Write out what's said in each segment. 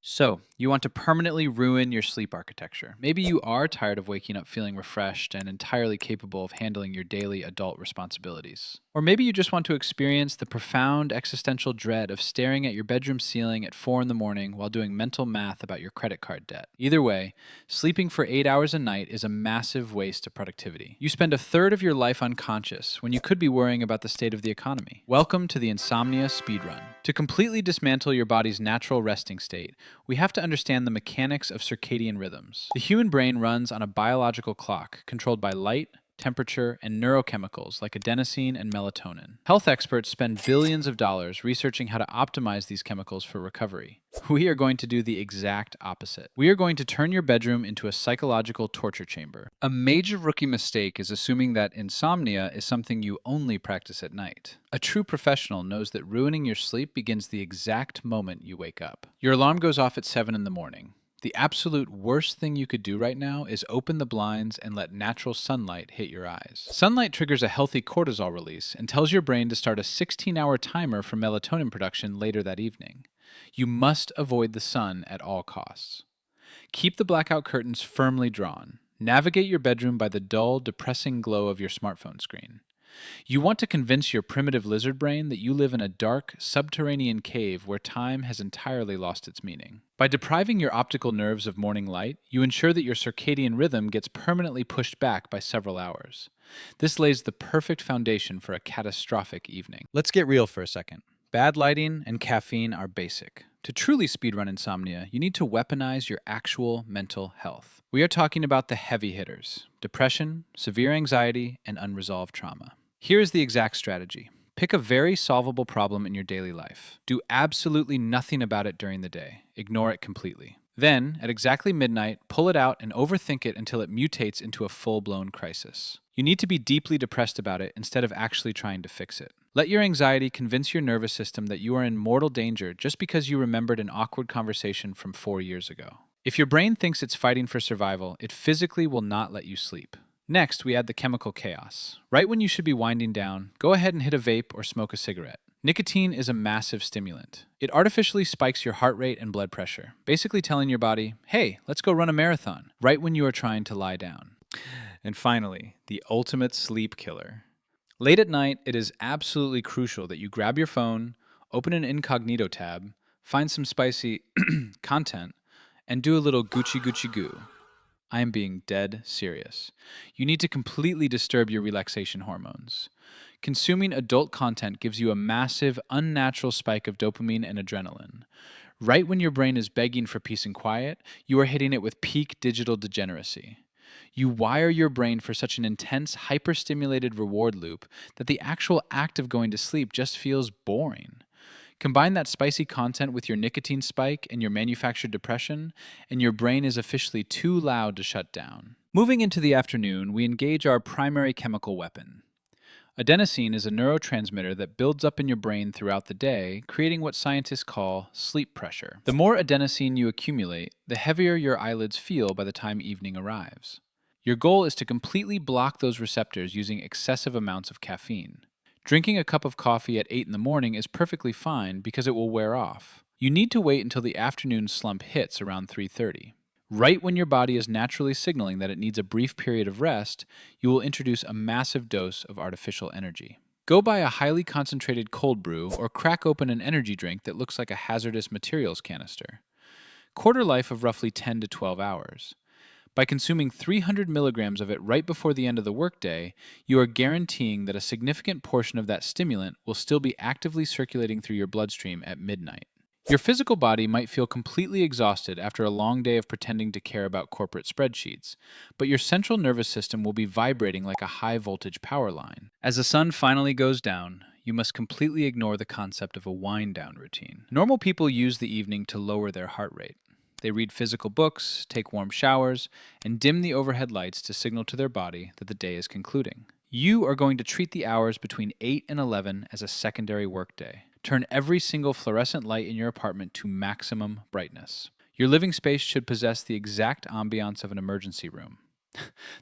So, you want to permanently ruin your sleep architecture. Maybe you are tired of waking up feeling refreshed and entirely capable of handling your daily adult responsibilities. Or maybe you just want to experience the profound existential dread of staring at your bedroom ceiling at 4 in the morning while doing mental math about your credit card debt. Either way, sleeping for 8 hours a night is a massive waste of productivity. You spend a third of your life unconscious when you could be worrying about the state of the economy. Welcome to the Insomnia Speedrun. To completely dismantle your body's natural resting state, we have to understand the mechanics of circadian rhythms. The human brain runs on a biological clock controlled by light, temperature, and neurochemicals like adenosine and melatonin. Health experts spend billions of dollars researching how to optimize these chemicals for recovery. We are going to do the exact opposite. We are going to turn your bedroom into a psychological torture chamber. A major rookie mistake is assuming that insomnia is something you only practice at night. A true professional knows that ruining your sleep begins the exact moment you wake up. Your alarm goes off at 7 in the morning. The absolute worst thing you could do right now is open the blinds and let natural sunlight hit your eyes. Sunlight triggers a healthy cortisol release and tells your brain to start a 16-hour timer for melatonin production later that evening. You must avoid the sun at all costs. Keep the blackout curtains firmly drawn. Navigate your bedroom by the dull, depressing glow of your smartphone screen. You want to convince your primitive lizard brain that you live in a dark, subterranean cave where time has entirely lost its meaning. By depriving your optical nerves of morning light, you ensure that your circadian rhythm gets permanently pushed back by several hours. This lays the perfect foundation for a catastrophic evening. Let's get real for a second. Bad lighting and caffeine are basic. To truly speedrun insomnia, you need to weaponize your actual mental health. We are talking about the heavy hitters: depression, severe anxiety, and unresolved trauma. Here is the exact strategy. Pick a very solvable problem in your daily life. Do absolutely nothing about it during the day. Ignore it completely. Then, at exactly midnight, pull it out and overthink it until it mutates into a full-blown crisis. You need to be deeply depressed about it instead of actually trying to fix it. Let your anxiety convince your nervous system that you are in mortal danger just because you remembered an awkward conversation from 4 years ago. If your brain thinks it's fighting for survival, it physically will not let you sleep. Next, we add the chemical chaos. Right when you should be winding down, go ahead and hit a vape or smoke a cigarette. Nicotine is a massive stimulant. It artificially spikes your heart rate and blood pressure, basically telling your body, hey, let's go run a marathon, right when you are trying to lie down. And finally, the ultimate sleep killer. Late at night, it is absolutely crucial that you grab your phone, open an incognito tab, find some spicy content, and do a little Gucci Gucci goo. I am being dead serious. You need to completely disturb your relaxation hormones. Consuming adult content gives you a massive, unnatural spike of dopamine and adrenaline. Right when your brain is begging for peace and quiet, you are hitting it with peak digital degeneracy. You wire your brain for such an intense, hyper-stimulated reward loop that the actual act of going to sleep just feels boring. Combine that spicy content with your nicotine spike and your manufactured depression, and your brain is officially too loud to shut down. Moving into the afternoon, we engage our primary chemical weapon. Adenosine is a neurotransmitter that builds up in your brain throughout the day, creating what scientists call sleep pressure. The more adenosine you accumulate, the heavier your eyelids feel by the time evening arrives. Your goal is to completely block those receptors using excessive amounts of caffeine. Drinking a cup of coffee at 8 in the morning is perfectly fine because it will wear off. You need to wait until the afternoon slump hits around 3:30. Right when your body is naturally signaling that it needs a brief period of rest, you will introduce a massive dose of artificial energy. Go buy a highly concentrated cold brew or crack open an energy drink that looks like a hazardous materials canister. Quarter life of roughly 10 to 12 hours. By consuming 300 milligrams of it right before the end of the workday, you are guaranteeing that a significant portion of that stimulant will still be actively circulating through your bloodstream at midnight. Your physical body might feel completely exhausted after a long day of pretending to care about corporate spreadsheets, but your central nervous system will be vibrating like a high-voltage power line. As the sun finally goes down, you must completely ignore the concept of a wind-down routine. Normal people use the evening to lower their heart rate. They read physical books, take warm showers, and dim the overhead lights to signal to their body that the day is concluding. You are going to treat the hours between 8 and 11 as a secondary workday. Turn every single fluorescent light in your apartment to maximum brightness. Your living space should possess the exact ambiance of an emergency room.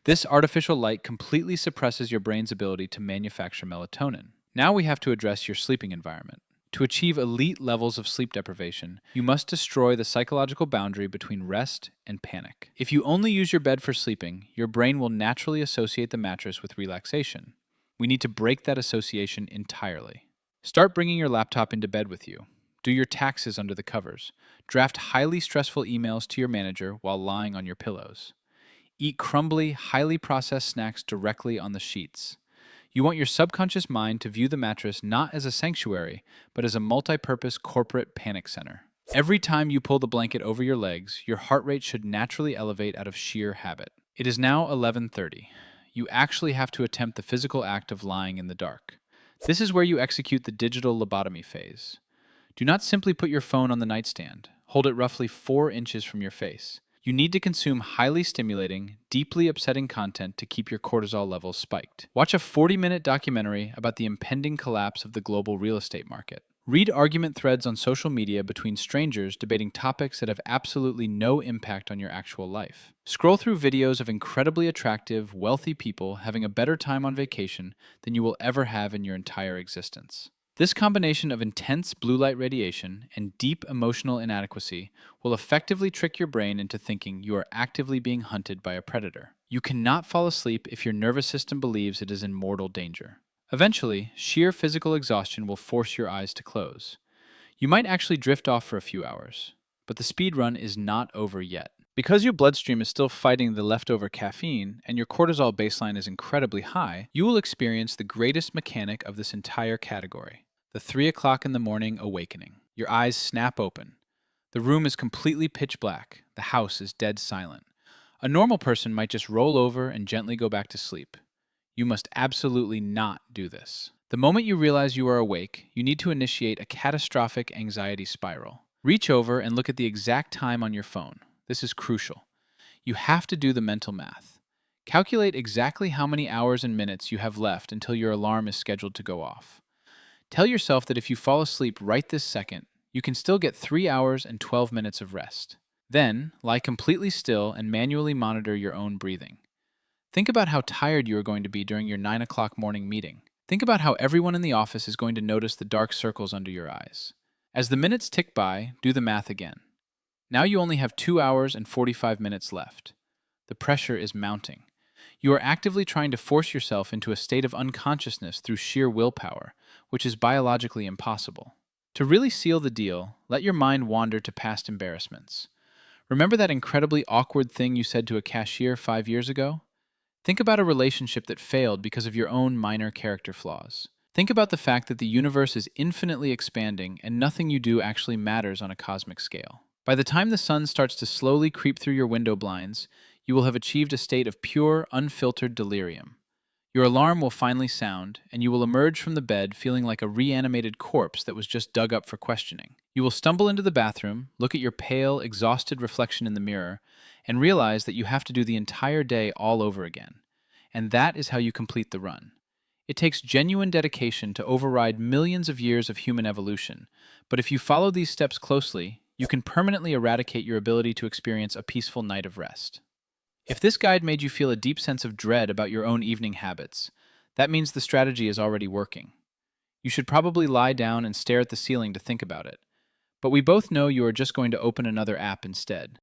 This artificial light completely suppresses your brain's ability to manufacture melatonin. Now we have to address your sleeping environment. To achieve elite levels of sleep deprivation, you must destroy the psychological boundary between rest and panic. If you only use your bed for sleeping, your brain will naturally associate the mattress with relaxation. We need to break that association entirely. Start bringing your laptop into bed with you. Do your taxes under the covers. Draft highly stressful emails to your manager while lying on your pillows. Eat crumbly, highly processed snacks directly on the sheets. You want your subconscious mind to view the mattress not as a sanctuary, but as a multi-purpose corporate panic center. Every time you pull the blanket over your legs, your heart rate should naturally elevate out of sheer habit. It is now 11:30. You actually have to attempt the physical act of lying in the dark. This is where you execute the digital lobotomy phase. Do not simply put your phone on the nightstand. Hold it roughly 4 inches from your face. You need to consume highly stimulating, deeply upsetting content to keep your cortisol levels spiked. Watch a 40-minute documentary about the impending collapse of the global real estate market. Read argument threads on social media between strangers debating topics that have absolutely no impact on your actual life. Scroll through videos of incredibly attractive, wealthy people having a better time on vacation than you will ever have in your entire existence. This combination of intense blue light radiation and deep emotional inadequacy will effectively trick your brain into thinking you are actively being hunted by a predator. You cannot fall asleep if your nervous system believes it is in mortal danger. Eventually, sheer physical exhaustion will force your eyes to close. You might actually drift off for a few hours, but the speed run is not over yet. Because your bloodstream is still fighting the leftover caffeine and your cortisol baseline is incredibly high, you will experience the greatest mechanic of this entire category. The 3 o'clock in the morning awakening. Your eyes snap open. The room is completely pitch black. The house is dead silent. A normal person might just roll over and gently go back to sleep. You must absolutely not do this. The moment you realize you are awake, you need to initiate a catastrophic anxiety spiral. Reach over and look at the exact time on your phone. This is crucial. You have to do the mental math. Calculate exactly how many hours and minutes you have left until your alarm is scheduled to go off. Tell yourself that if you fall asleep right this second, you can still get 3 hours and 12 minutes of rest. Then, lie completely still and manually monitor your own breathing. Think about how tired you are going to be during your 9 o'clock morning meeting. Think about how everyone in the office is going to notice the dark circles under your eyes. As the minutes tick by, do the math again. Now you only have 2 hours and 45 minutes left. The pressure is mounting. You are actively trying to force yourself into a state of unconsciousness through sheer willpower, which is biologically impossible. To really seal the deal, let your mind wander to past embarrassments. Remember that incredibly awkward thing you said to a cashier 5 years ago? Think about a relationship that failed because of your own minor character flaws. Think about the fact that the universe is infinitely expanding and nothing you do actually matters on a cosmic scale. By the time the sun starts to slowly creep through your window blinds, you will have achieved a state of pure, unfiltered delirium. Your alarm will finally sound, and you will emerge from the bed feeling like a reanimated corpse that was just dug up for questioning. You will stumble into the bathroom, look at your pale, exhausted reflection in the mirror, and realize that you have to do the entire day all over again. And that is how you complete the run. It takes genuine dedication to override millions of years of human evolution, but if you follow these steps closely, you can permanently eradicate your ability to experience a peaceful night of rest. If this guide made you feel a deep sense of dread about your own evening habits, that means the strategy is already working. You should probably lie down and stare at the ceiling to think about it. But we both know you are just going to open another app instead.